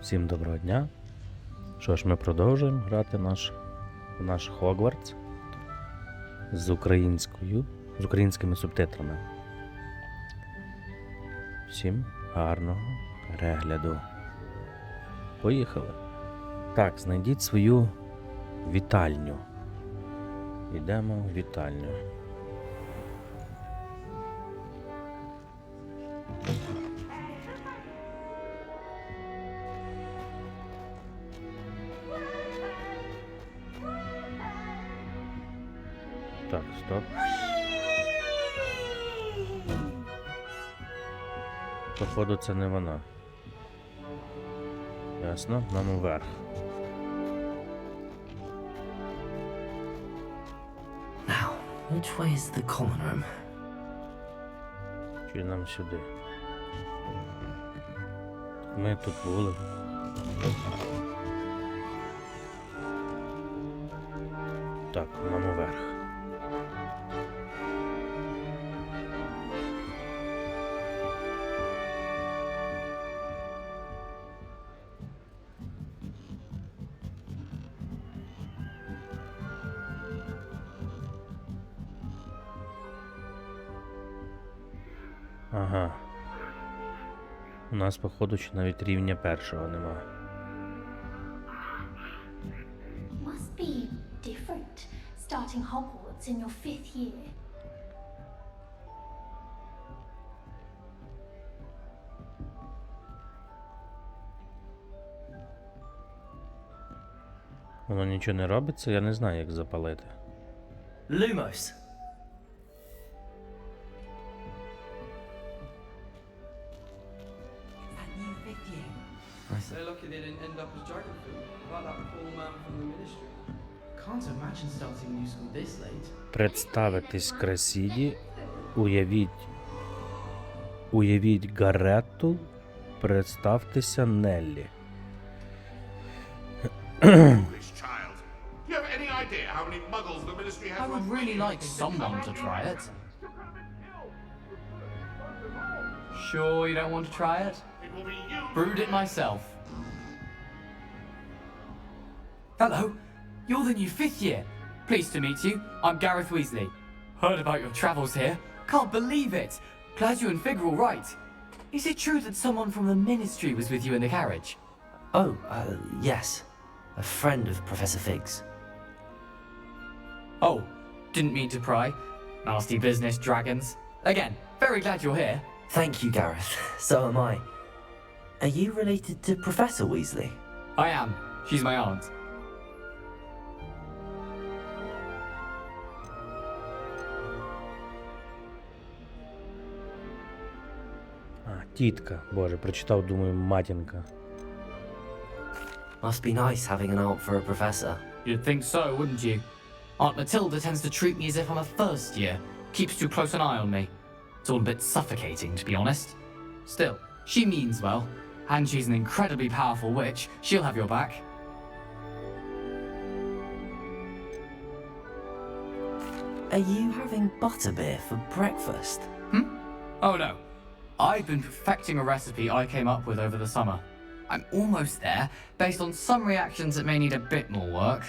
Всім доброго дня. Що ж, ми продовжуємо грати наш Hogwarts з українськими субтитрами. Всім гарного перегляду. Поїхали. Так, знайдіть свою вітальню. Йдемо в вітальню. Так, стоп. Походу, це не вона. Ясно, нам уверх. Now, which way is the common room? Чи нам сюди? Ми тут були. Так, нам уверх. Ага. У нас, походу, ще навіть рівня першого нема. Must be different starting Hogwarts in your 5th year. Воно нічого не робиться, я не знаю, як запалити. Lumos. They're lucky they didn't end up as dragon food, like that poor man from the ministry. Can't imagine starting new school this late. Представитись Красіді, уявіть Гарретту, представтеся Неллі. Foolish child. Do you have any idea how many muggles the ministry has? I would really like someone to try it. Sure you don't want to try it? It will be you. Brewed it myself. Hello, you're the new 5th year. Pleased to meet you. I'm Gareth Weasley. Heard about your travels here. Can't believe it. Glad you and Fig are all right. Is it true that someone from the ministry was with you in the carriage? Oh, yes. A friend of Professor Fig's. Oh, didn't mean to pry. Nasty business, dragons. Again, very glad you're here. Thank you, Gareth. So am I. Are you related to Professor Weasley? I am. She's my aunt. Тітка. Боже, прочитав, думаю, матінка. Must be nice having an aunt for a professor. You'd think so, wouldn't you? Aunt Matilda tends to treat me as if I'm a first year. Keeps too close an eye on me. It's all a bit suffocating, to be honest. Still, she means well. And she's an incredibly powerful witch. She'll have your back. Are you having butterbeer for breakfast? Oh no. I've been perfecting a recipe I came up with over the summer. I'm almost there, based on some reactions that may need a bit more work.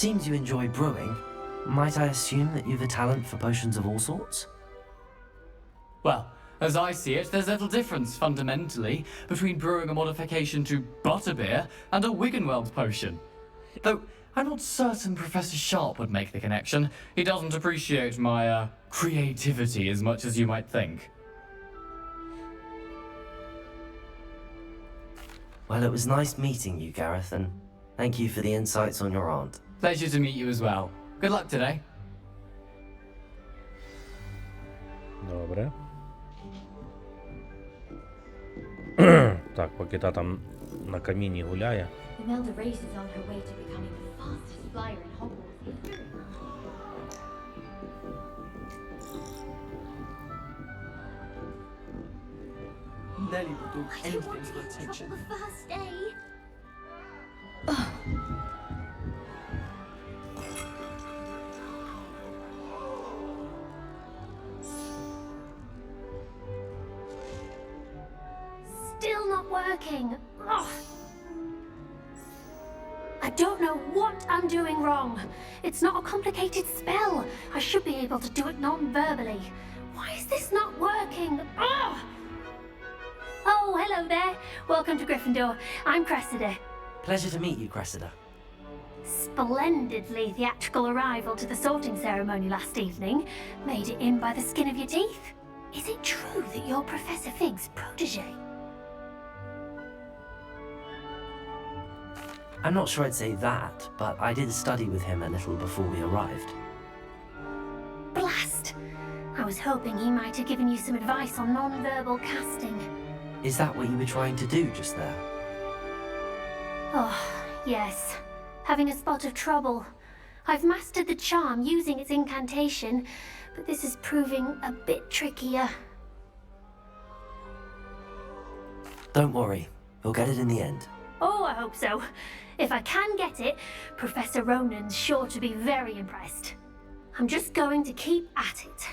Seems you enjoy brewing. Might I assume that you've a talent for potions of all sorts? Well, as I see it, there's little difference, fundamentally, between brewing a modification to butterbeer and a Wiggenweld potion. Though, I'm not certain Professor Sharp would make the connection. He doesn't appreciate my, creativity as much as you might think. Well, it was nice meeting you, Gareth, and thank you for the insights on your aunt. Pleasure to meet you as well. Good luck today. Добре. Так, поки та там на каміні гуляє. Imelda Race is on her way to becoming the fastest flyer in Hogwarts. Nelly would do anything for attention. The first day. working. Ugh. I don't know what I'm doing wrong. It's not a complicated spell. I should be able to do it non-verbally. Why is this not working? Ugh. Oh, hello there. Welcome to Gryffindor. I'm Cressida. Pleasure to meet you, Cressida. Splendidly theatrical arrival to the sorting ceremony last evening. Made it in by the skin of your teeth. Is it true that you're Professor Fig's protege? I'm not sure I'd say that, but I did study with him a little before we arrived. Blast! I was hoping he might have given you some advice on non-verbal casting. Is that what you were trying to do just there? Oh, yes. Having a spot of trouble. I've mastered the charm using its incantation, but this is proving a bit trickier. Don't worry, we'll get it in the end. Oh, I hope so. If I can get it, Professor Ronan's sure to be very impressed. I'm just going to keep at it.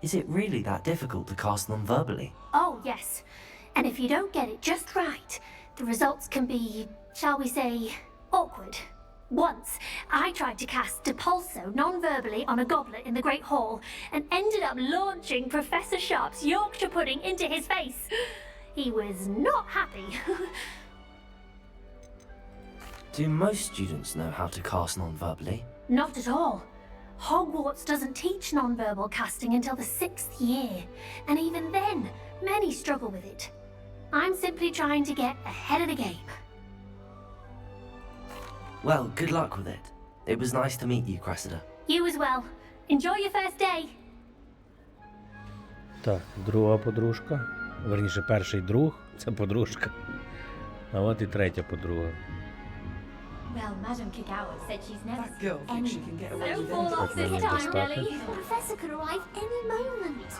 Is it really that difficult to cast non-verbally? Oh, yes. And if you don't get it just right, the results can be, shall we say, awkward. Once, I tried to cast Depulso non-verbally on a goblet in the Great Hall and ended up launching Professor Sharp's Yorkshire pudding into his face. He was not happy. Do most students know how to cast non-verbally? Not at all. Hogwarts doesn't teach non-verbal casting until the 6th year, and even then, many struggle with it. I'm simply trying to get ahead of the game. Well, good luck with it. It was nice to meet you, Cressida. You as well. Enjoy your first day. Так, друга подружка. Верніше, перший друг це подружка. А от і третя подруга. Well, Madame Kagawa said she's never That girl seen thinks she can get away Don't with fall anything. off this Really time, distracted. Nelly. The professor could arrive any moment.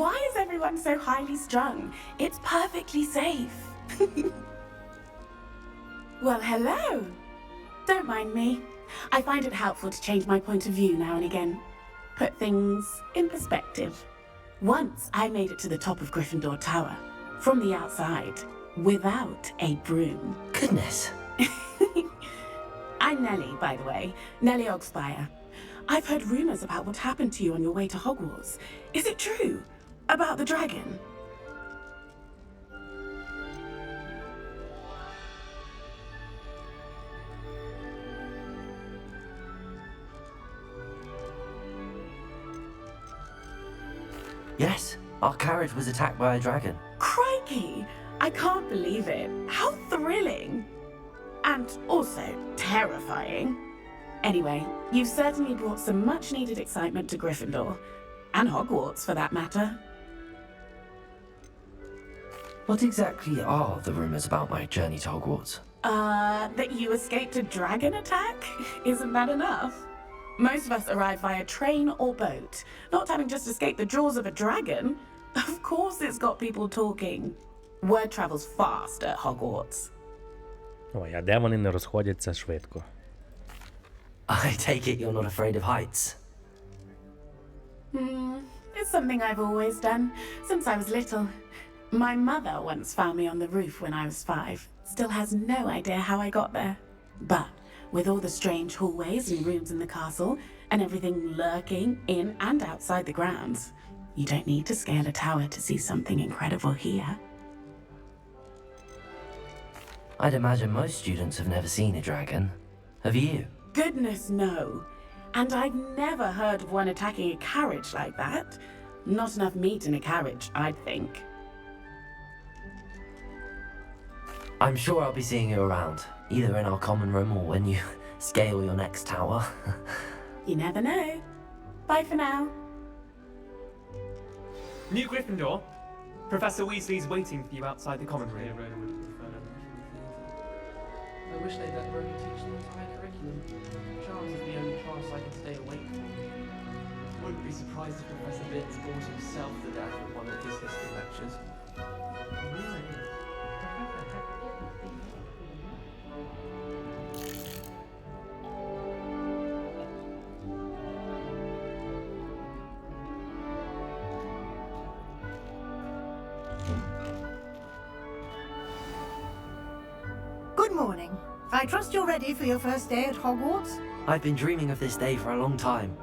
Why is everyone so highly strung? It's perfectly safe. Well, hello. Don't mind me. I find it helpful to change my point of view now and again. Put things in perspective. Once I made it to the top of Gryffindor Tower, from the outside, without a broom. Goodness. I'm Nellie, by the way. Nellie Ogspire. I've heard rumors about what happened to you on your way to Hogwarts. Is it true? About the dragon? Yes, our carriage was attacked by a dragon. Crikey! I can't believe it. How thrilling! And also terrifying. Anyway, you've certainly brought some much-needed excitement to Gryffindor. And Hogwarts, for that matter. What exactly are the rumors about my journey to Hogwarts? That you escaped a dragon attack? Isn't that enough? Most of us arrive via train or boat, not having just escaped the jaws of a dragon. Of course it's got people talking. Word travels fast at Hogwarts. Ой, а де вони не розходяться швидко? I take it you're not afraid of heights. It's something I've always done, since I was little. My mother once found me on the roof when I was 5. Still has no idea how I got there. But with all the strange hallways and rooms in the castle, and everything lurking in and outside the grounds, you don't need to scale a tower to see something incredible here. I'd imagine most students have never seen a dragon. Have you? Goodness, no. And I've never heard of one attacking a carriage like that. Not enough meat in a carriage, I'd think. I'm sure I'll be seeing you around, either in our common room or when you scale your next tower. You never know. Bye for now. New Gryffindor, Professor Weasley's waiting for you outside the common room. I wish they'd let Rona teach the entire curriculum. Charms is the only class I can stay awake for. Wouldn't be surprised if Professor Binns bored himself to death with one of his history lectures. Good morning. I trust you're ready for your first day at Hogwarts? I've been dreaming of this day for a long time.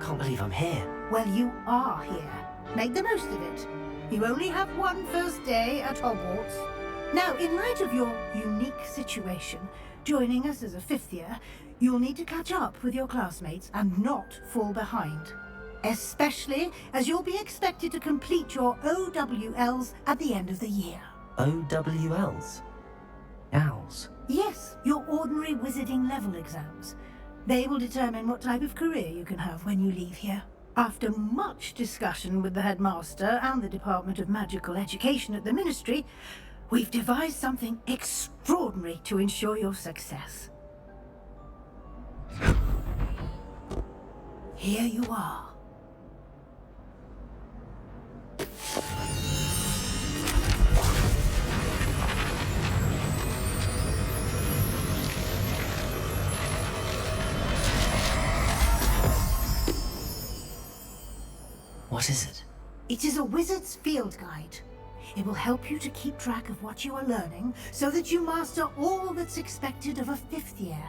Can't believe I'm here. Well, you are here. Make the most of it. You only have one first day at Hogwarts. Now, in light of your unique situation, joining us as a fifth year, you'll need to catch up with your classmates and not fall behind. Especially as you'll be expected to complete your OWLs at the end of the year. OWLs? Owls? Yes, your ordinary wizarding level exams. They will determine what type of career you can have when you leave here. After much discussion with the headmaster and the Department of Magical Education at the Ministry, we've devised something extraordinary to ensure your success. Here you are. What is it? It is a wizard's field guide. It will help you to keep track of what you are learning so that you master all that's expected of a fifth year.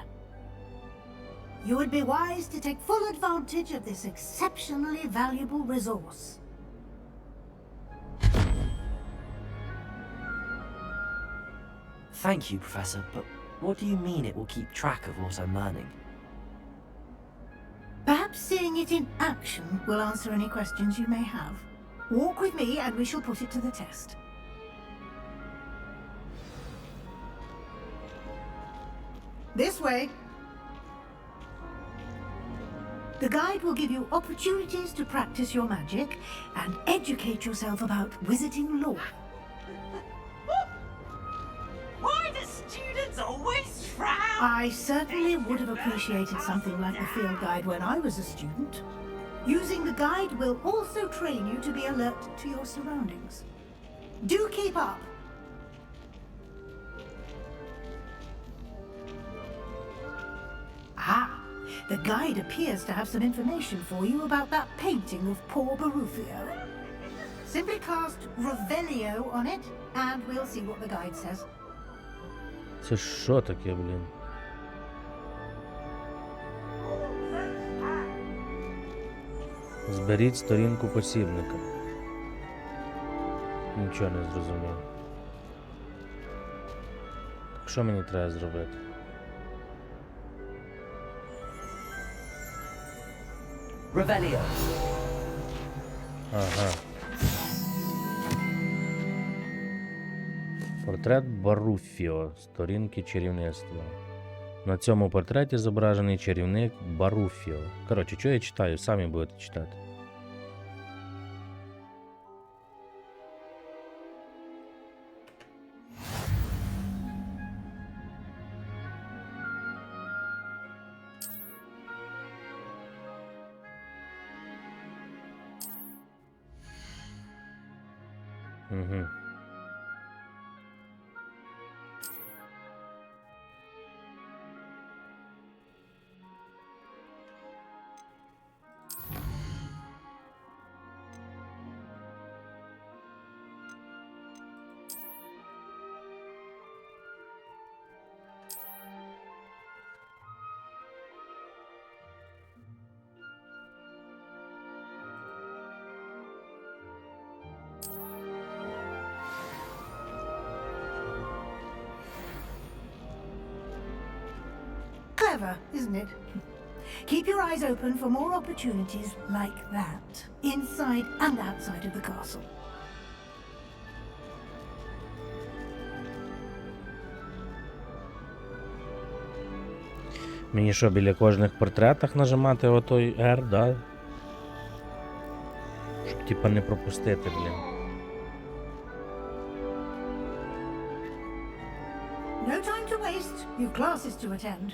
You would be wise to take full advantage of this exceptionally valuable resource. Thank you, Professor, but what do you mean it will keep track of what I'm learning? Perhaps seeing it in action will answer any questions you may have. Walk with me and we shall put it to the test. This way. The guide will give you opportunities to practice your magic and educate yourself about wizarding lore. Why do students always frown? I certainly would have appreciated something like the field guide when I was a student. Using the guide will also train you to be alert to your surroundings. Do keep up! Ah, the guide appears to have some information for you about that painting of poor Barufio. Simply cast Revelio on it, and we'll see what the guide says. Це що таке, блін? Зберіть сторінку посібника. Нічого не зрозумів. Так що мені треба зробити? Revelio. Ага. Портрет Баруфіо. Сторінки чарівництва. На цьому портреті зображений чарівник Баруфіо. Коротше, що я читаю? Самі будете читати. Угу. Clever, isn't it? Keep your eyes open for more opportunities like that, inside and outside of the castle. Мені що, біля кожних портретах нажимати отой R, да? Щоб типа не пропустити, блін. No time to waste. You've classes to attend.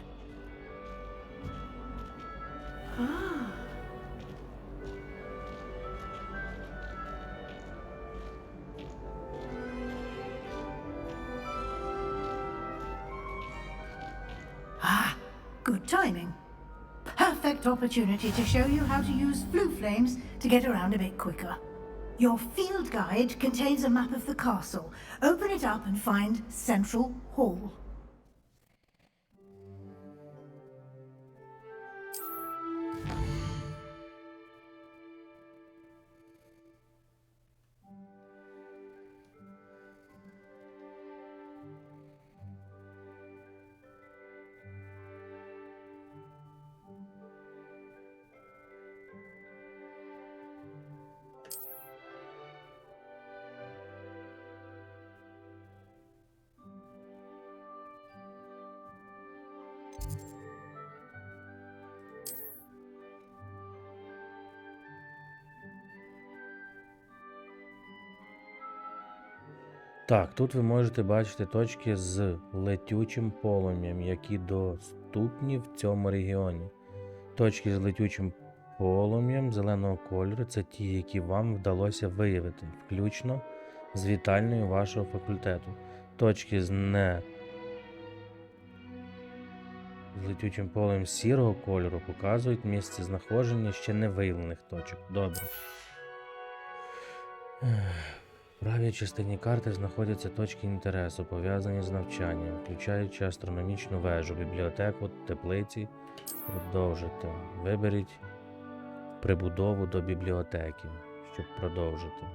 Ah. Ah, good timing. Perfect opportunity to show you how to use flue flames to get around a bit quicker. Your field guide contains a map of the castle. Open it up and find Central Hall. Так, тут ви можете бачити точки з летючим полум'ям, які доступні в цьому регіоні. Точки з летючим полум'ям зеленого кольору – це ті, які вам вдалося виявити, включно з вітальною вашого факультету. Точки з летючим полум'ям сірого кольору показують місце знаходження ще не виявлених точок. Добре. В правій частині карти знаходяться точки інтересу, пов'язані з навчанням, включаючи астрономічну вежу, бібліотеку, теплиці. Продовжити. Виберіть прибудову до бібліотеки, щоб продовжити.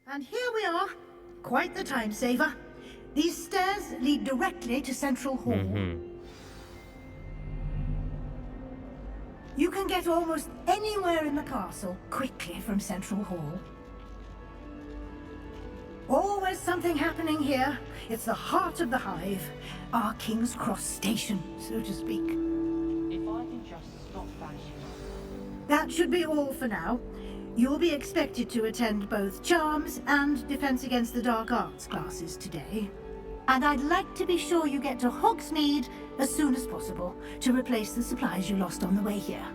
And here we are. Quite the time saver. These stairs lead directly to Central Hall. You can get almost anywhere in the castle quickly from Central Hall. Always something happening here. It's the heart of the hive. Our King's Cross station, so to speak. If I can just stop bashing up. That should be all for now. You'll be expected to attend both Charms and Defense Against the Dark Arts classes today. And I'd like to be sure you get to Hogsmeade as soon as possible to replace the supplies you lost on the way here.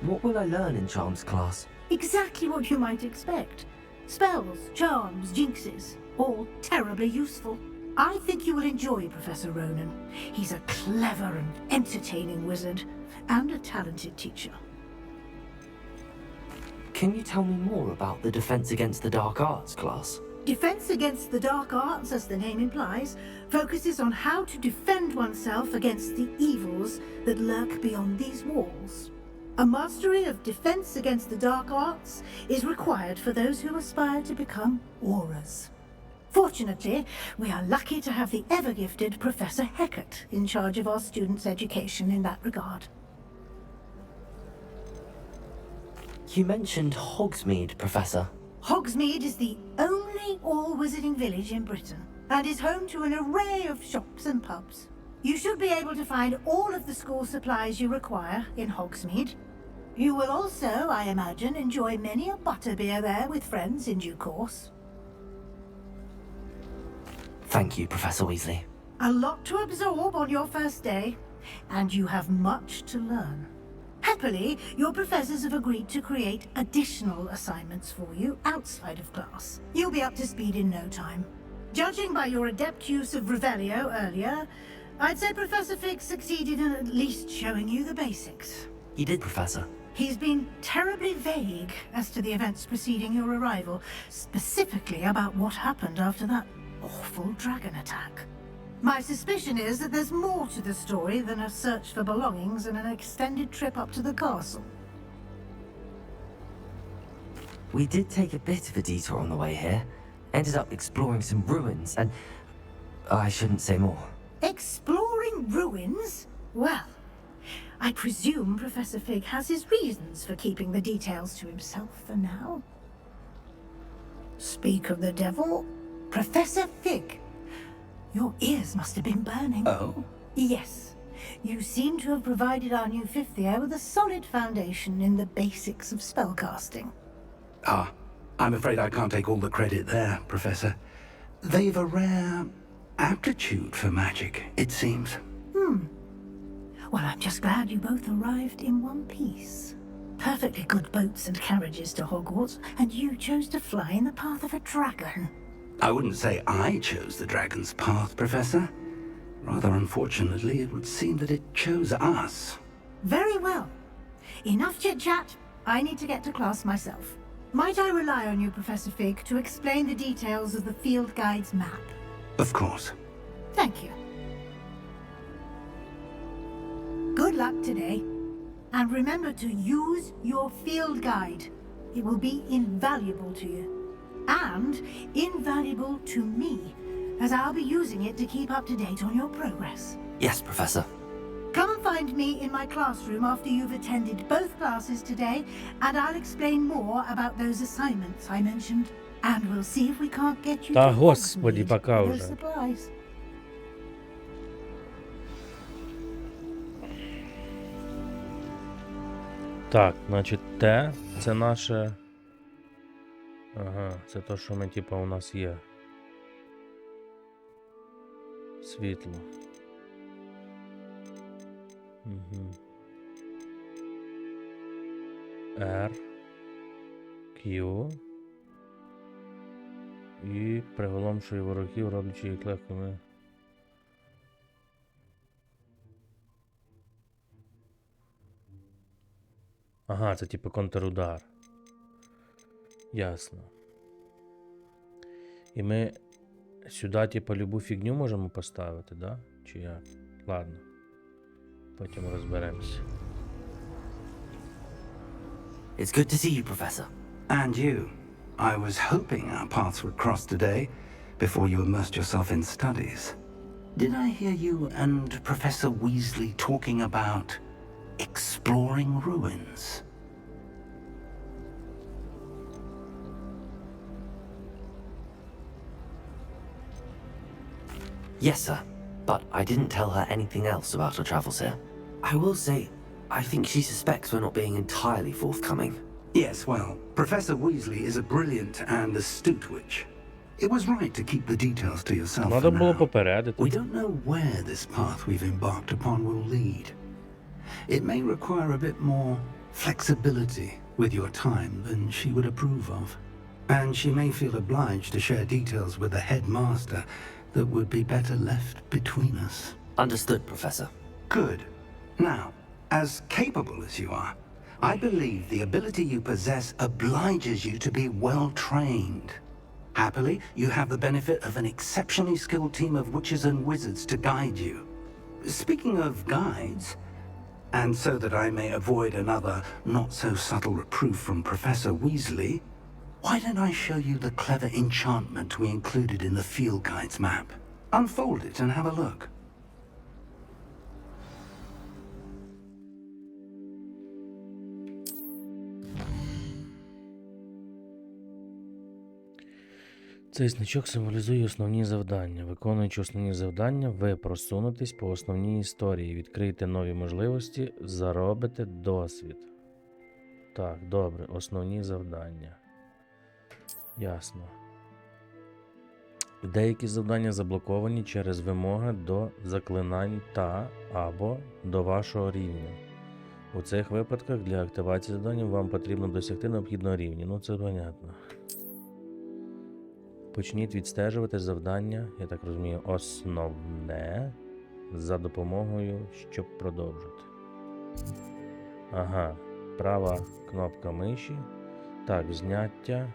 What will I learn in Charms class? Exactly what you might expect. Spells, charms, jinxes, all terribly useful. I think you will enjoy Professor Ronan. He's a clever and entertaining wizard, and a talented teacher. Can you tell me more about the Defense Against the Dark Arts class? Defense Against the Dark Arts, as the name implies, focuses on how to defend oneself against the evils that lurk beyond these walls. A mastery of Defense Against the Dark Arts is required for those who aspire to become auras. Fortunately, we are lucky to have the ever-gifted Professor Heckert in charge of our students' education in that regard. You mentioned Hogsmeade, Professor. Hogsmeade is the only all-wizarding village in Britain, and is home to an array of shops and pubs. You should be able to find all of the school supplies you require in Hogsmeade. You will also, I imagine, enjoy many a butterbeer there with friends in due course. Thank you, Professor Weasley. A lot to absorb on your first day, and you have much to learn. Happily, your professors have agreed to create additional assignments for you outside of class. You'll be up to speed in no time. Judging by your adept use of Revelio earlier, I'd say Professor Fig succeeded in at least showing you the basics. He did, Professor. He's been terribly vague as to the events preceding your arrival, specifically about what happened after that awful dragon attack. My suspicion is that there's more to the story than a search for belongings and an extended trip up to the castle. We did take a bit of a detour on the way here. Ended up exploring some ruins and... I shouldn't say more. Exploring ruins? Well, I presume Professor Fig has his reasons for keeping the details to himself for now. Speak of the devil, Professor Fig. Your ears must have been burning. Oh? Yes. You seem to have provided our new fifth year with a solid foundation in the basics of spellcasting. Ah, I'm afraid I can't take all the credit there, Professor. They've a rare aptitude for magic, it seems. Well, I'm just glad you both arrived in one piece. Perfectly good boats and carriages to Hogwarts, and you chose to fly in the path of a dragon. I wouldn't say I chose the dragon's path, Professor. Rather unfortunately, it would seem that it chose us. Very well. Enough chit-chat. I need to get to class myself. Might I rely on you, Professor Fig, to explain the details of the field guide's map? Of course. Thank you. Good luck today. And remember to use your field guide. It will be invaluable to you. And invaluable to me, as I'll be using it to keep up to date on your progress. Yes, Professor. Come and find me in my classroom after you've attended both classes today, and I'll explain more about those assignments I mentioned. And we'll see if we can't get you Та to господи, Hogwarts пока for уже. those supplies. Так, значить, те, це наше. Ага, це то, що ми, типа, у нас є. Світло. Угу. R. Q. І приголомшує ворогів, роблячи їх легкими. Ага, це типу контрудар. Ясно. І ми сюди, типу, любу фігню можемо поставити, да? Чи як? Ладно. Потім розберемося. It's good to see you, Professor. And you. I was hoping our paths would cross today before you immersed yourself in studies. Did I hear you and Professor Weasley talking about exploring ruins? Yes, sir. But I didn't tell her anything else about our travels here. I will say, I think she suspects we're not being entirely forthcoming. Yes, well, Professor Weasley is a brilliant and astute witch. It was right to keep the details to yourself Надо for було now. попередити. We don't know where this path we've embarked upon will lead. It may require a bit more flexibility with your time than she would approve of. And she may feel obliged to share details with the headmaster that would be better left between us. Understood, Professor. Good. Now, as capable as you are, I believe the ability you possess obliges you to be well trained. Happily, you have the benefit of an exceptionally skilled team of witches and wizards to guide you. Speaking of guides, and so that I may avoid another not-so-subtle reproof from Professor Weasley, why don't I show you the clever enchantment we included in the field guide's map? Unfold it and have a look. Цей значок символізує основні завдання. Виконуючи основні завдання, ви просунетесь по основній історії, відкриєте нові можливості, заробите досвід. Так, добре, основні завдання. Ясно. Деякі завдання заблоковані через вимоги до заклинань та або до вашого рівня. У цих випадках для активації завдання вам потрібно досягти необхідного рівня. Ну це понятно. Почніть відстежувати завдання, я так розумію, основне, за допомогою, щоб продовжити. Ага, права кнопка миші. Так, зняття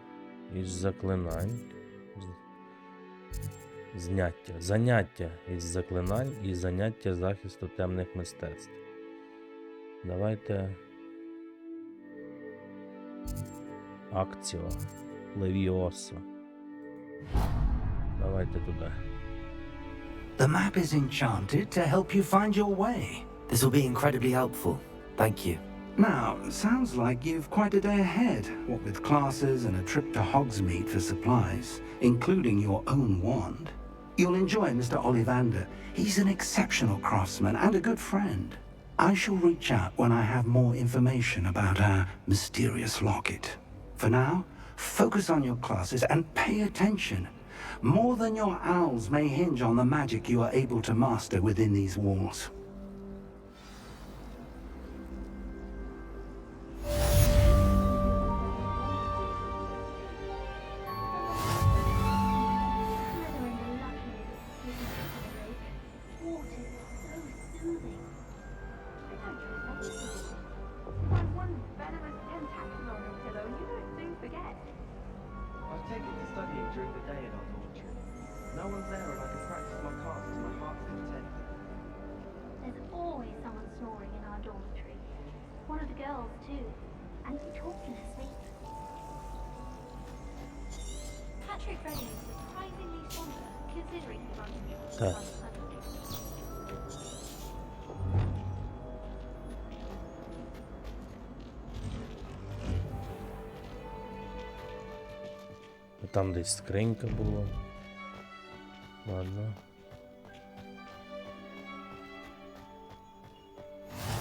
із заклинань. Заняття із заклинань і заняття захисту темних мистецтв. Давайте. Акціо. Левіосо. Давайте туди. The map is enchanted to help you find your way. This will be incredibly helpful. Thank you. Now, sounds like you've quite a day ahead, what with classes and a trip to Hogsmeade for supplies, including your own wand. You'll enjoy Mr. Ollivander. He's an exceptional craftsman and a good friend. I shall reach out when I have more information about our mysterious locket. For now, focus on your classes and pay attention. More than your owls may hinge on the magic you are able to master within these walls. I've taken to studying during the day in our dormitory. No one's there and I can practice my cards to my heart's content. There's always someone snoring in our dormitory. One of the girls, too. And he talked in her sleep. Patrick Redding is surprisingly somber, considering he runs Так. Там десь скринька була. Ладно.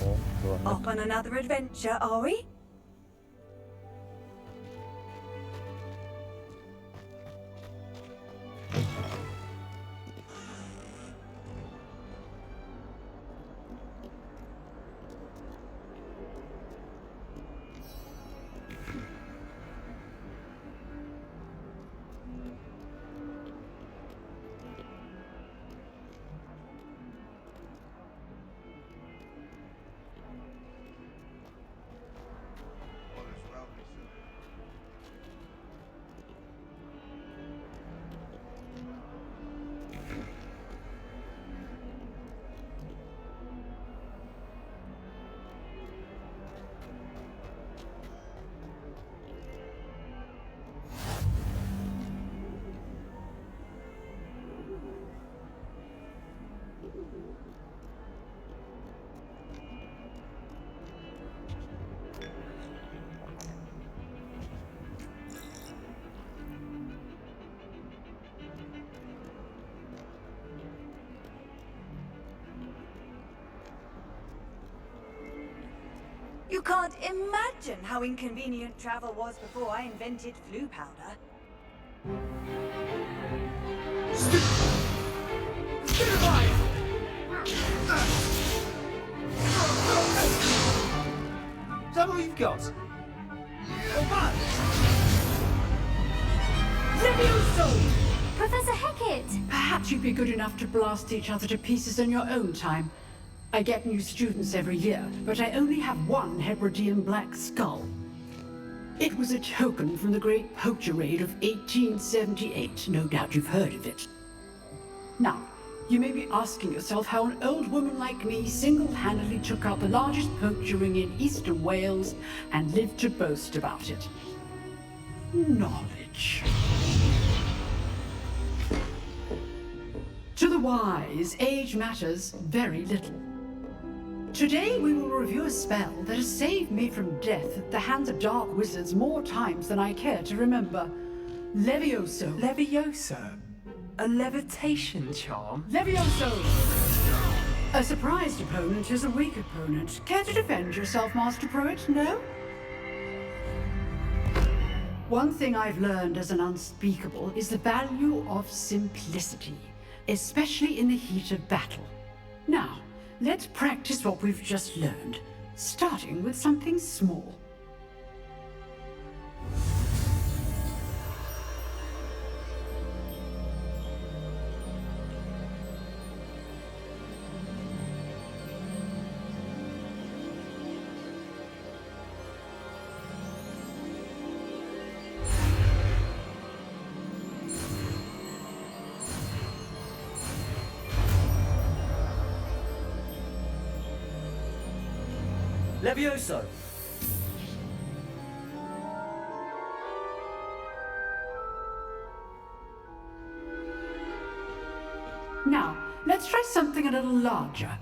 О, ладно. Off on another adventure, are we? You can't imagine how inconvenient travel was before I invented flu powder. Is that all you've got? Professor Hecat! Perhaps you'd be good enough to blast each other to pieces in your own time. I get new students every year, but I only have one Hebridean black skull. It was a token from the Great Poacher Raid of 1878. No doubt you've heard of it. Now, you may be asking yourself how an old woman like me single-handedly took out the largest poacher ring in eastern Wales and lived to boast about it. Knowledge. To the wise, age matters very little. Today we will review a spell that has saved me from death at the hands of dark wizards more times than I care to remember. Levioso. Levioso? A levitation charm? Levioso! A surprised opponent is a weak opponent. Care to defend yourself, Master Poet? No? One thing I've learned as an unspeakable is the value of simplicity, especially in the heat of battle. Now, let's practice what we've just learned, starting with something small. Levioso! Now, let's try something a little larger.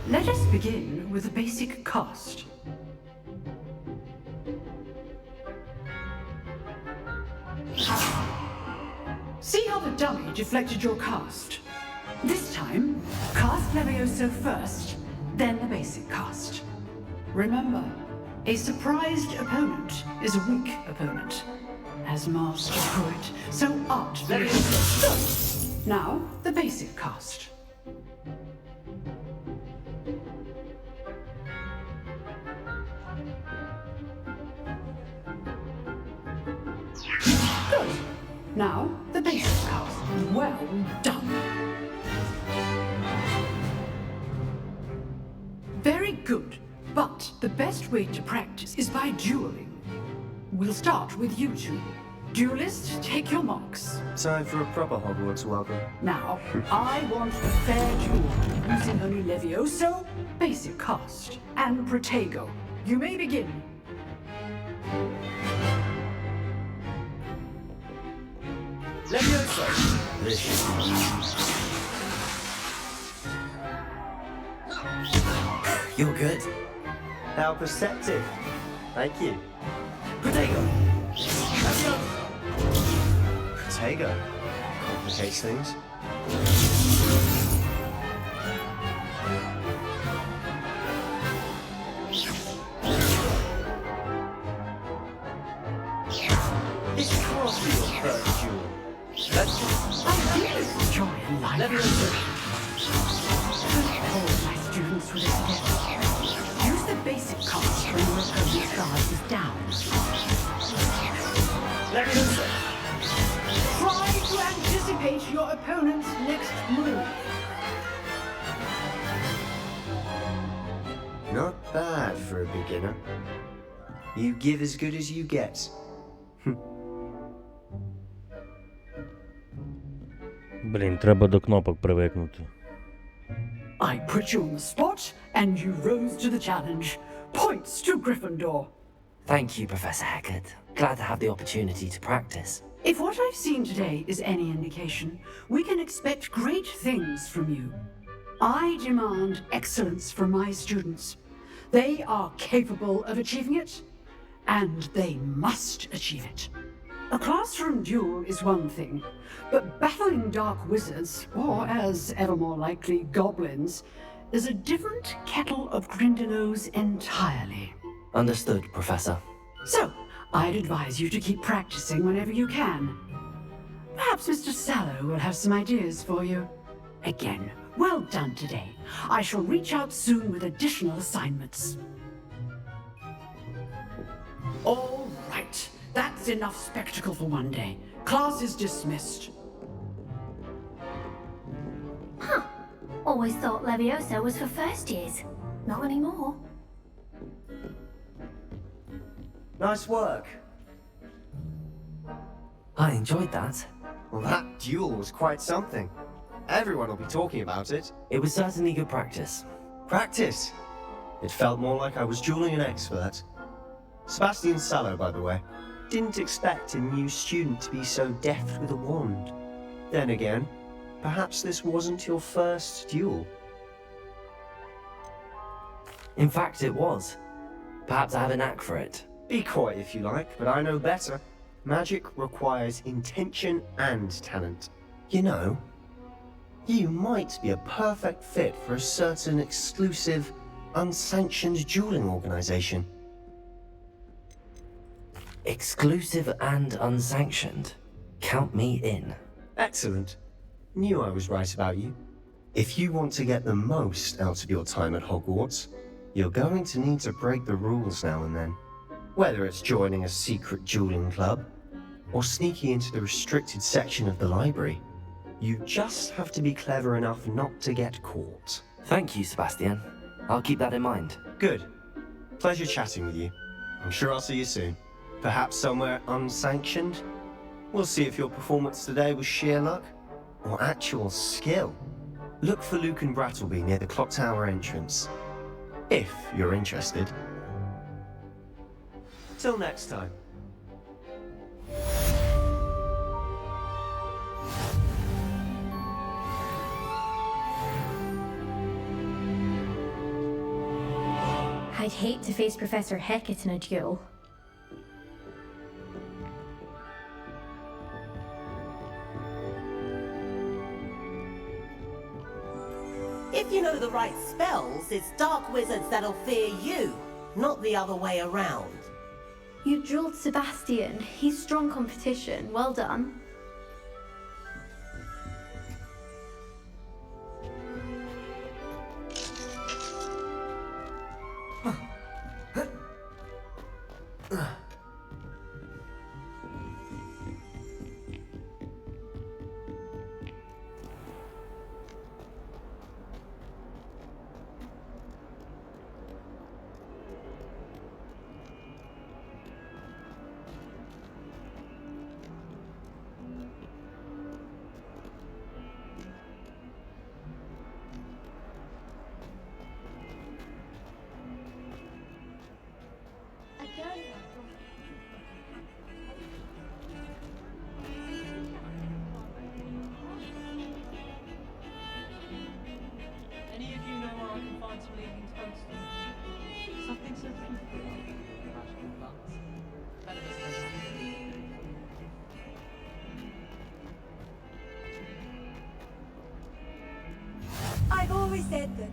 Let us begin with a basic cast. See how the dummy deflected your cast? This time, cast Levioso first, then the basic cast. Remember, a surprised opponent is a weak opponent. As Master Poet, so art Levioso. Now, the basic cast. Good. Now, the basic cast. Well done. the best way to practice is by dueling. We'll start with you two. Duelists, take your marks. Time for a proper Hogwarts welcome. Now, I want a fair duel using only Levioso, basic cast, and Protego. You may begin. Levioso! This should be You're good. How perceptive. Thank you. Protego! Protego. Complicates things. This can't be your first duel. I did enjoy life. Levioso. Don't hold my students with this gift. Use the basic cast when your opponent's guard is down. Levioso. Try to anticipate your opponent's next move. Not bad for a beginner. You give as good as you get. Блін, треба до кнопок привикнути. I put you on the spot, and you rose to the challenge. Points to Gryffindor. Thank you, Professor Hecat. Glad to have the opportunity to practice. If what I've seen today is any indication, we can expect great things from you. I demand excellence from my students. They are capable of achieving it, and they must achieve it. A classroom duel is one thing, but battling dark wizards, or as ever more likely, goblins, is a different kettle of grindylows entirely. Understood, Professor. So, I'd advise you to keep practicing whenever you can. Perhaps Mr. Sallow will have some ideas for you. Again, well done today. I shall reach out soon with additional assignments. All right. That's enough spectacle for one day. Class is dismissed. Huh. Always thought Levioso was for first years. Not anymore. Nice work. I enjoyed that. Well, that duel was quite something. Everyone will be talking about it. It was certainly good practice. Practice? It felt more like I was dueling an expert. Sebastian Sallow, by the way. Didn't expect a new student to be so deft with a wand. Then again, perhaps this wasn't your first duel. In fact, it was. Perhaps I have a knack for it. Be coy if you like, but I know better. Magic requires intention and talent. You know, you might be a perfect fit for a certain exclusive, unsanctioned dueling organization. Exclusive and unsanctioned. Count me in. Excellent. Knew I was right about you. If you want to get the most out of your time at Hogwarts, you're going to need to break the rules now and then. Whether it's joining a secret dueling club, or sneaking into the restricted section of the library, you just have to be clever enough not to get caught. Thank you, Sebastian. I'll keep that in mind. Good. Pleasure chatting with you. I'm sure I'll see you soon. Perhaps somewhere unsanctioned? We'll see if your performance today was sheer luck, or actual skill. Look for Luke and Brattleby near the clock tower entrance. If you're interested. Till next time. I'd hate to face Professor Hecat in a duel. If you know the right spells, it's dark wizards that'll fear you, not the other way around. You drilled Sebastian. He's strong competition. Well done.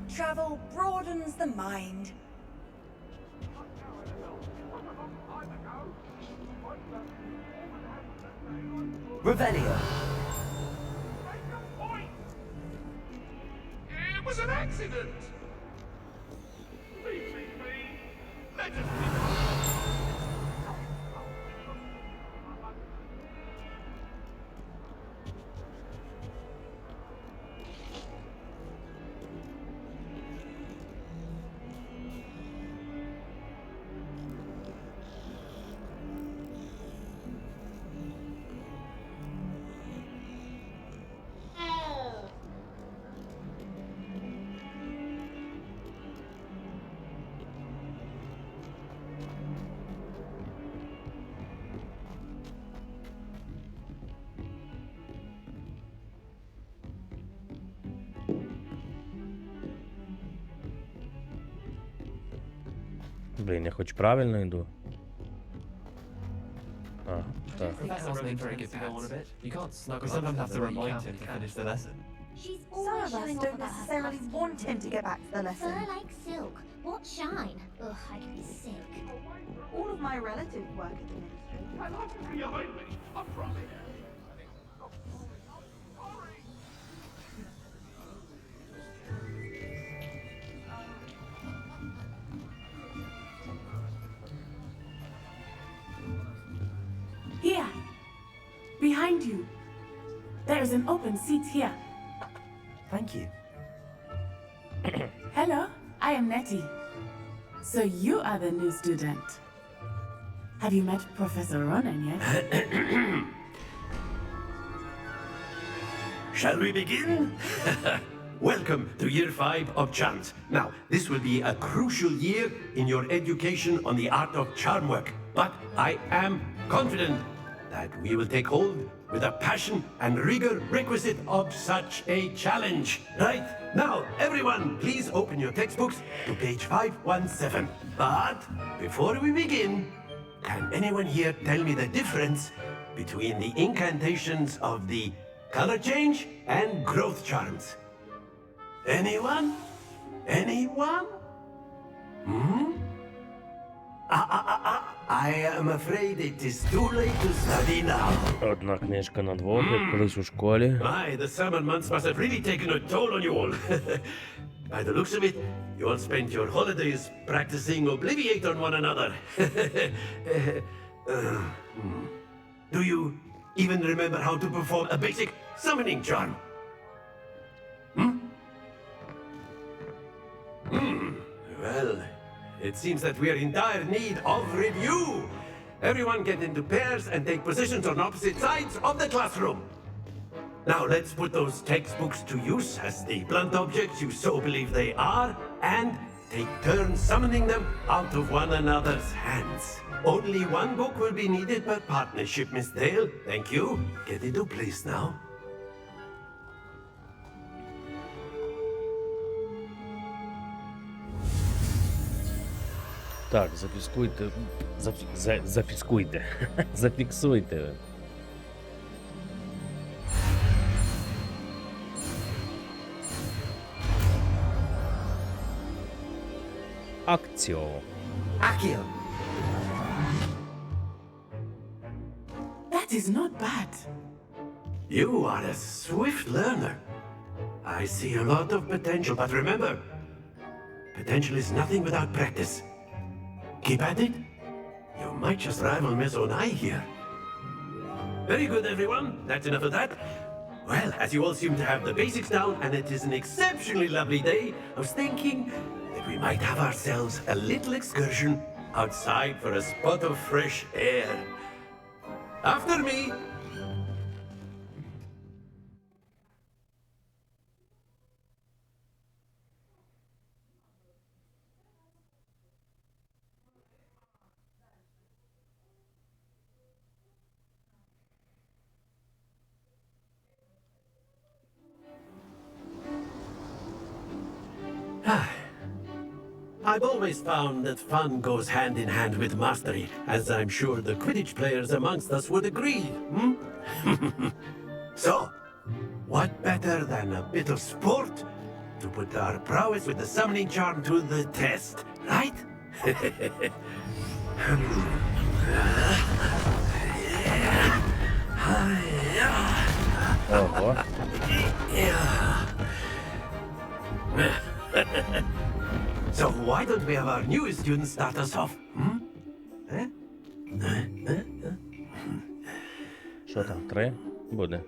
travel broadens the mind. Revelio. It was an accident! Leave me be! Let us be... Блін, я хоч правильно йду. А, так. Professor wasn't very good to go on a bit. You can't snuggle. We sometimes have to remind him to finish the lesson. She's Some always of us showing off don't about her necessarily flash want him to beauty. get back to the lesson. Fur like silk. What shine? Ugh, I'd be sick. All of my relatives work at the ministry. I like to be behind me. I'm from here. Here. Behind you. There is an open seat here. Thank you. Hello, I am Nettie. So you are the new student. Have you met Professor Ronan yet? Shall we begin? Welcome to year 5 of charms. Now, this will be a crucial year in your education on the art of charm work. But I am confident that we will take hold with the passion and rigor requisite of such a challenge. Right? Now, everyone, please open your textbooks to page 517. But before we begin, can anyone here tell me the difference between the incantations of the color change and growth charms? Anyone? Anyone? I am afraid it is too late to study now. Одна книжка на двох, як колись у школі. My, the summer months must have really taken a toll on you all. By the looks of it, you all spent your holidays practicing Obliviate on one another. Do you even remember how to perform a basic summoning charm? Well, it seems that we are in dire need of review. Everyone get into pairs and take positions on opposite sides of the classroom. Now let's put those textbooks to use as the blunt objects you so believe they are, and take turns summoning them out of one another's hands. Only one book will be needed per partnership, Miss Dale. Thank you. Get into place now. Так, зафіксуйте. Зафіксуйте. Зафіксуйте. Акціо. Accio. That is not bad. You are a swift learner. I see a lot of potential, but remember, potential is nothing without practice. Keep at it. You might just rival Miss Onai here. Very good, everyone. That's enough of that. Well, as you all seem to have the basics down, and it is an exceptionally lovely day, I was thinking that we might have ourselves a little excursion outside for a spot of fresh air. After me. I've always found that fun goes hand in hand with mastery, as I'm sure the Quidditch players amongst us would agree, So, what better than a bit of sport to put our prowess with the summoning charm to the test, right? Ого. So why don't we have our newest student start us off? Що там, 3? Буде.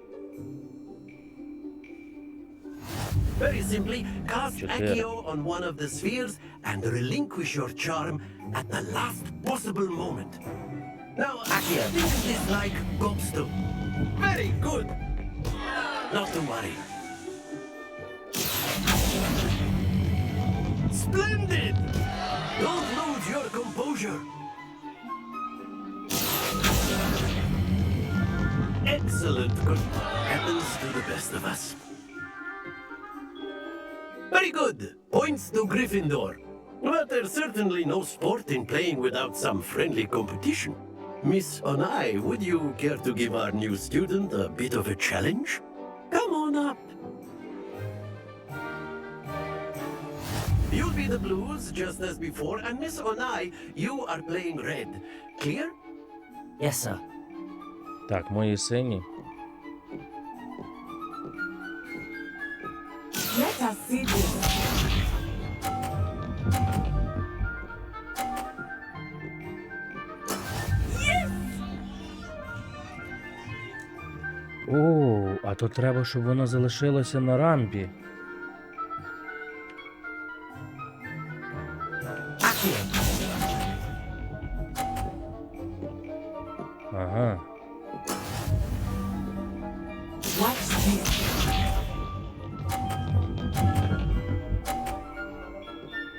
Very simply, cast 4. Accio on one of the spheres and relinquish your charm at the last possible moment. Now, Accio, think of this like gobstone. Very good. Not to worry. Splendid! Don't lose your composure. Excellent. Good. Happens to the best of us. Very good. Points to Gryffindor. But there's certainly no sport in playing without some friendly competition. Miss Onai, would you care to give our new student a bit of a challenge? Come on up. You'll be the blues just as before, and Miss Onai, you are playing red. Clear? Yes, sir. Так, мої сині. Let us see this. О, а то треба, щоб воно залишилося на рампі. Ага. Watch this.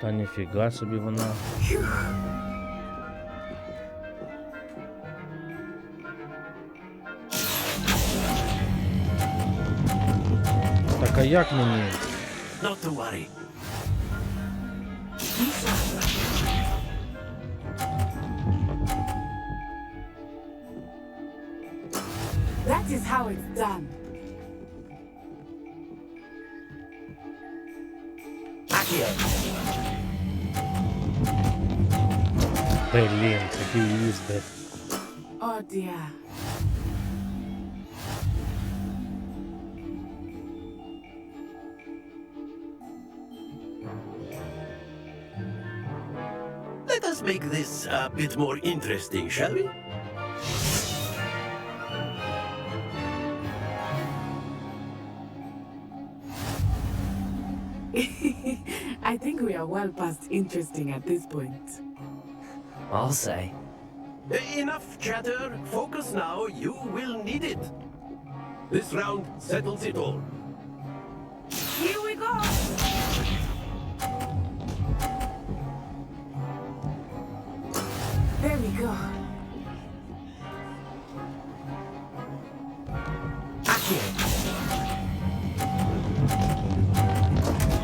Та ніфіга собі вона. Так, а як мені? Not to worry. That is how it's done. Блін, такий їздить. Oh dear. Let us make this a bit more interesting, shall we? I think we are well past interesting at this point. I'll say. Enough chatter. Focus now. You will need it. This round settles it all. Here we go. There we go.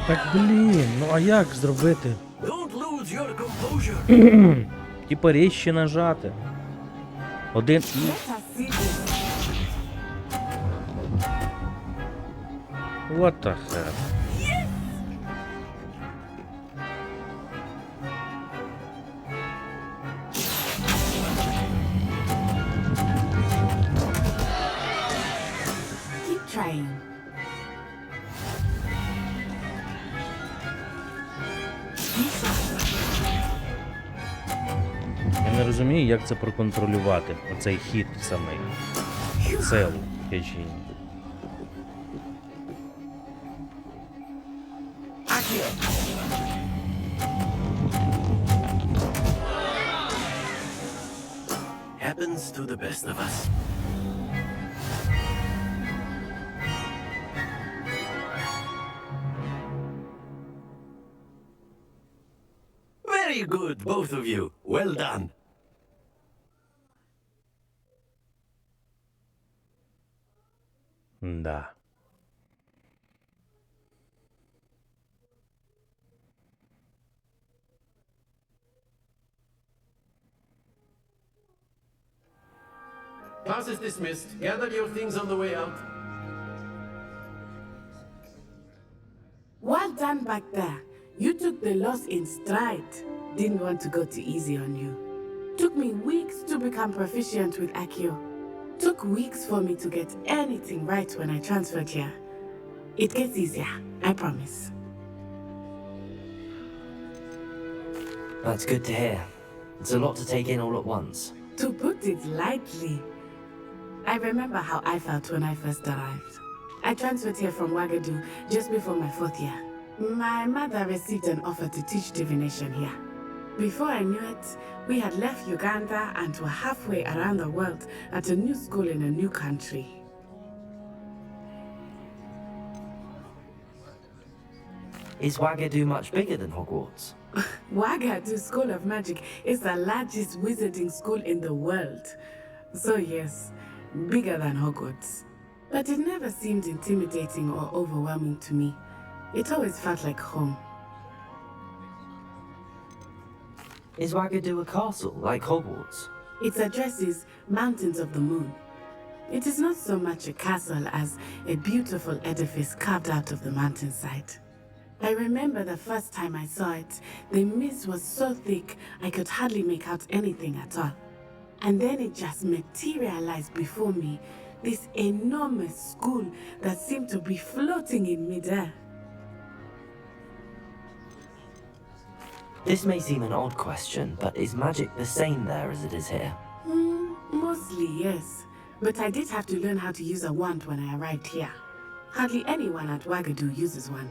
Так блін, ну а як зробити? Don't lose your composure. Типа різче нажати. Один і. Let us see this. What the hell? Keep trying. Я не розумію, як це проконтролювати. Оцей хід самий. Силу течіння. Happens to the best of us. Very good, both of you. Well done. Да. Class is dismissed. Gather your things on the way out. Well done, stand back there. You took the loss in stride. Didn't want to go too easy on you. Took me weeks to become proficient with Accio. Took weeks for me to get anything right when I transferred here. It gets easier, I promise. That's good to hear. It's a lot to take in all at once. To put it lightly, I remember how I felt when I first arrived. I transferred here from Ouagadougou just before my 4th year. My mother received an offer to teach divination here. Before I knew it, we had left Uganda and were halfway around the world at a new school in a new country. Is Ouagadougou much bigger than Hogwarts? Ouagadougou School of Magic is the largest wizarding school in the world. So yes, bigger than Hogwarts. But it never seemed intimidating or overwhelming to me. It always felt like home. Is Ouagadougou a castle, like Hogwarts? Its address is Mountains of the Moon. It is not so much a castle as a beautiful edifice carved out of the mountainside. I remember the first time I saw it, the mist was so thick I could hardly make out anything at all. And then it just materialized before me, this enormous school that seemed to be floating in midair. This may seem an odd question, but is magic the same there as it is here? Mostly, yes. But I did have to learn how to use a wand when I arrived here. Hardly anyone at Ouagadougou uses one.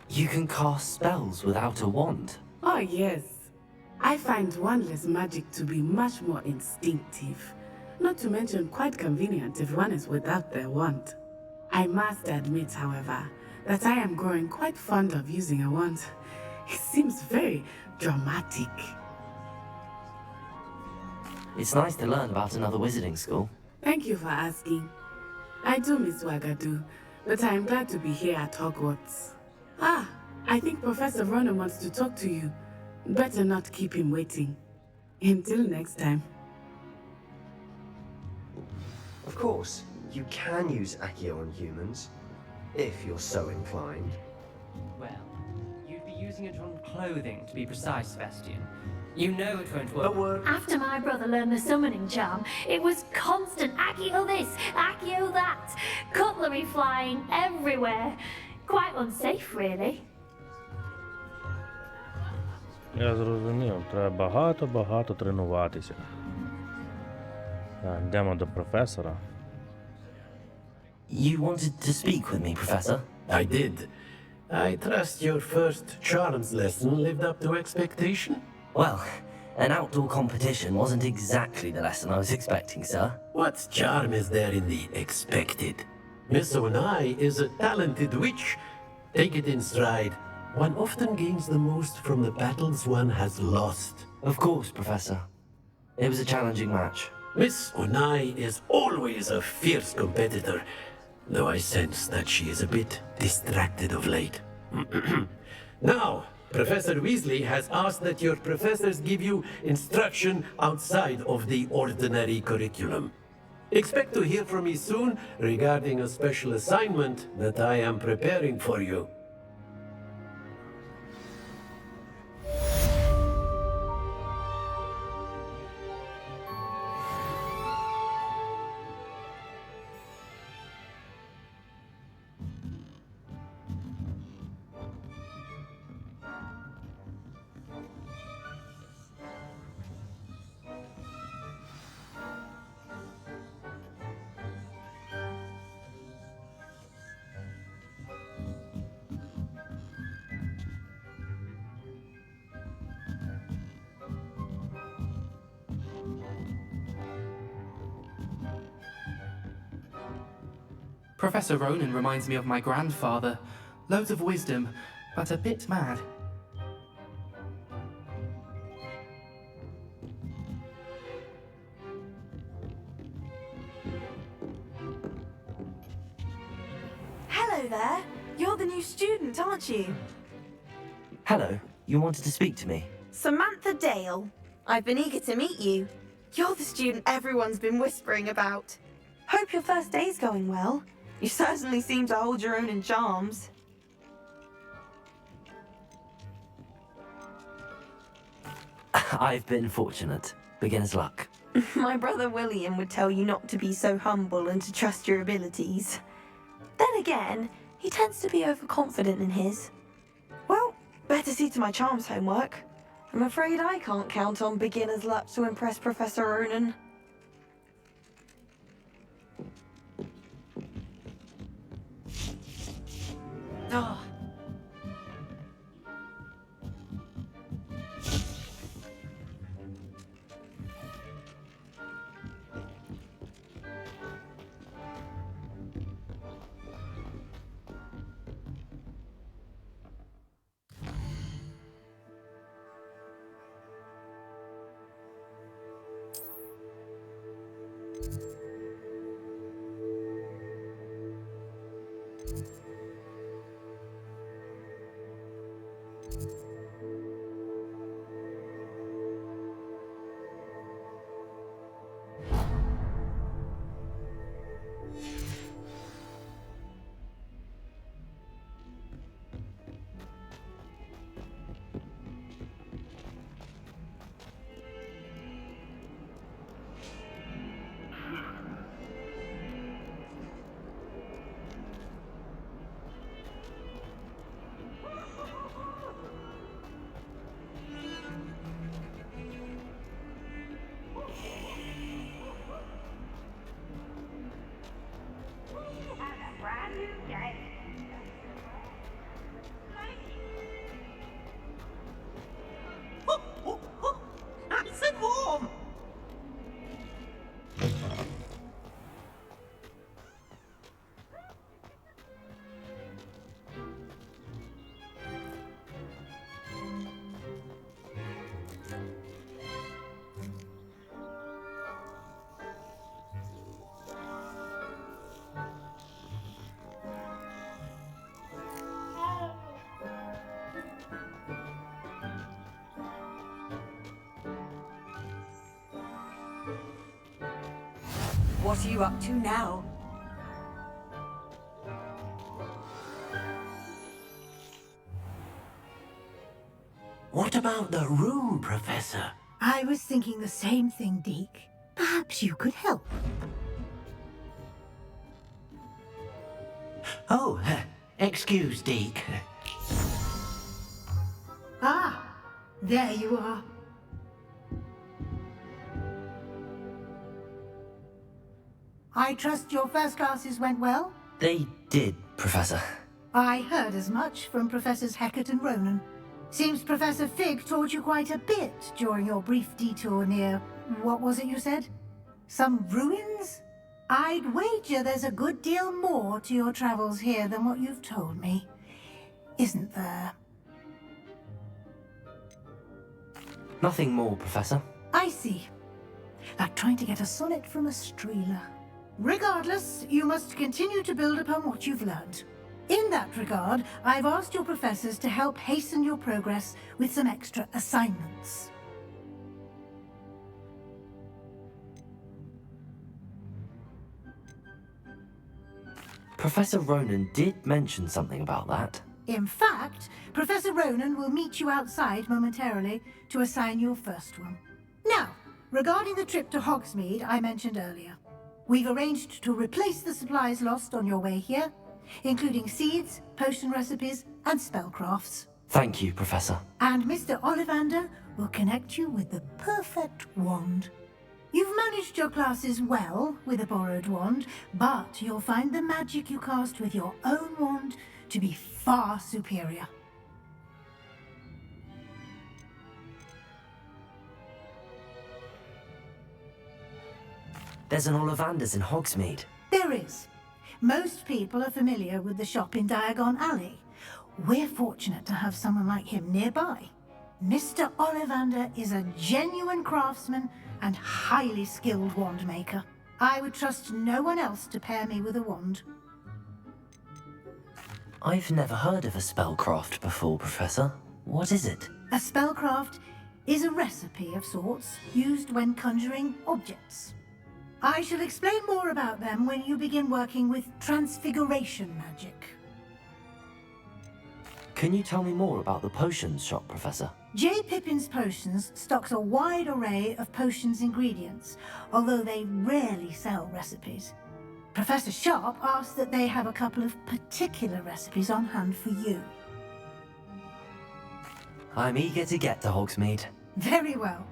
You can cast spells without a wand? Oh, yes. I find wandless magic to be much more instinctive. Not to mention quite convenient if one is without their wand. I must admit, however, that I am growing quite fond of using a wand. It seems very dramatic. It's nice to learn about another wizarding school. Thank you for asking. I do miss Ouagadougou, but I am glad to be here at Hogwarts. Ah, I think Professor Ronan wants to talk to you. Better not keep him waiting. Until next time. Of course, you can use Accio on humans, if you're so inclined. Well, you'd be using it on clothing, to be precise, Sebastian. You know it won't work. After my brother learned the summoning charm, it was constant Accio this, Accio that, cutlery flying everywhere. Quite unsafe, really. Я зрозумів, треба багато тренуватися. Так, йдемо до професора. You wanted to speak with me, Professor? I did. I trust your first charms lesson lived up to expectation? Well, an outdoor competition wasn't exactly the lesson I was expecting, sir. What charm is there in the expected? Miss Onai is a talented witch. Take it in stride. One often gains the most from the battles one has lost. Of course, Professor. It was a challenging match. Miss Onai is always a fierce competitor, though I sense that she is a bit distracted of late. Now, Professor Weasley has asked that your professors give you instruction outside of the ordinary curriculum. Expect to hear from me soon regarding a special assignment that I am preparing for you. Professor Ronan reminds me of my grandfather. Loads of wisdom, but a bit mad. Hello there. You're the new student, aren't you? Hello, you wanted to speak to me? Samantha Dale. I've been eager to meet you. You're the student everyone's been whispering about. Hope your first day's going well. You certainly seem to hold your own in charms. I've been fortunate. Beginner's luck. My brother William would tell you not to be so humble and to trust your abilities. Then again, he tends to be overconfident in his. Well, better see to my charms homework. I'm afraid I can't count on beginner's luck to impress Professor Ronan. Oh. Nice and warm. What are you up to now? What about the room, Professor? I was thinking the same thing, Deke. Perhaps you could help. Oh, excuse, Deke. Ah, there you are. I trust your first classes went well? They did, Professor. I heard as much from Professors Hecat and Ronan. Seems Professor Fig taught you quite a bit during your brief detour near... what was it you said? Some ruins? I'd wager there's a good deal more to your travels here than what you've told me. Isn't there? Nothing more, Professor. I see. Like trying to get a sonnet from a streeler. Regardless, you must continue to build upon what you've learned. In that regard, I've asked your professors to help hasten your progress with some extra assignments. Professor Ronan did mention something about that. In fact, Professor Ronan will meet you outside momentarily to assign your first one. Now, regarding the trip to Hogsmeade I mentioned earlier, we've arranged to replace the supplies lost on your way here, including seeds, potion recipes, and spellcrafts. Thank you, Professor. And Mr. Ollivander will connect you with the perfect wand. You've managed your classes well with a borrowed wand, but you'll find the magic you cast with your own wand to be far superior. There's an Ollivander's in Hogsmeade. There is. Most people are familiar with the shop in Diagon Alley. We're fortunate to have someone like him nearby. Mr. Ollivander is a genuine craftsman and highly skilled wand maker. I would trust no one else to pair me with a wand. I've never heard of a spellcraft before, Professor. What is it? A spellcraft is a recipe of sorts used when conjuring objects. I shall explain more about them when you begin working with transfiguration magic. Can you tell me more about the potions shop, Professor? J. Pippin's Potions stocks a wide array of potions ingredients, although they rarely sell recipes. Professor Sharp asked that they have a couple of particular recipes on hand for you. I'm eager to get to Hogsmeade. Very well.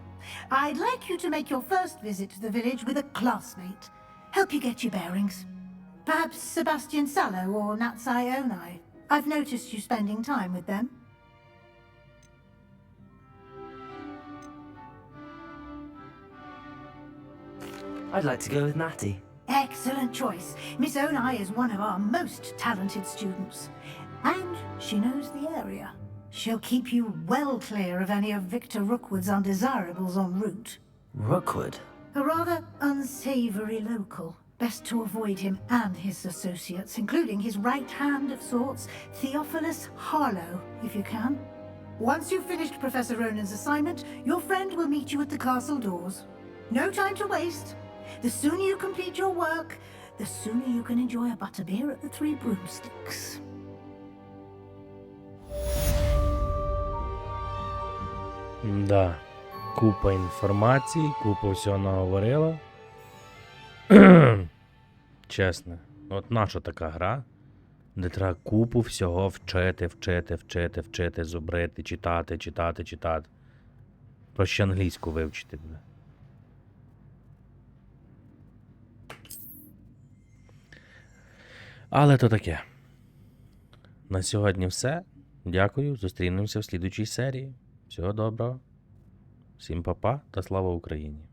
I'd like you to make your first visit to the village with a classmate. Help you get your bearings. Perhaps Sebastian Sallow or Natsai Onai. I've noticed you spending time with them. I'd like to go with Natty. Excellent choice. Miss Onai is one of our most talented students. And she knows the area. She'll keep you well clear of any of Victor Rookwood's undesirables en route. Rookwood? A rather unsavory local. Best to avoid him and his associates, including his right hand of sorts, Theophilus Harlow, if you can. Once you've finished Professor Ronan's assignment, your friend will meet you at the castle doors. No time to waste. The sooner you complete your work, the sooner you can enjoy a butterbeer at the Three Broomsticks. Да. Купа інформації, купа всього наговорила. Чесно. От наша така гра, де треба купу всього вчити, зубрити, читати. Проще англійську вивчити буде. Але то таке. На сьогодні все. Дякую. Зустрінемося в слідучій серії. Всього доброго. Всім па-па та слава Україні!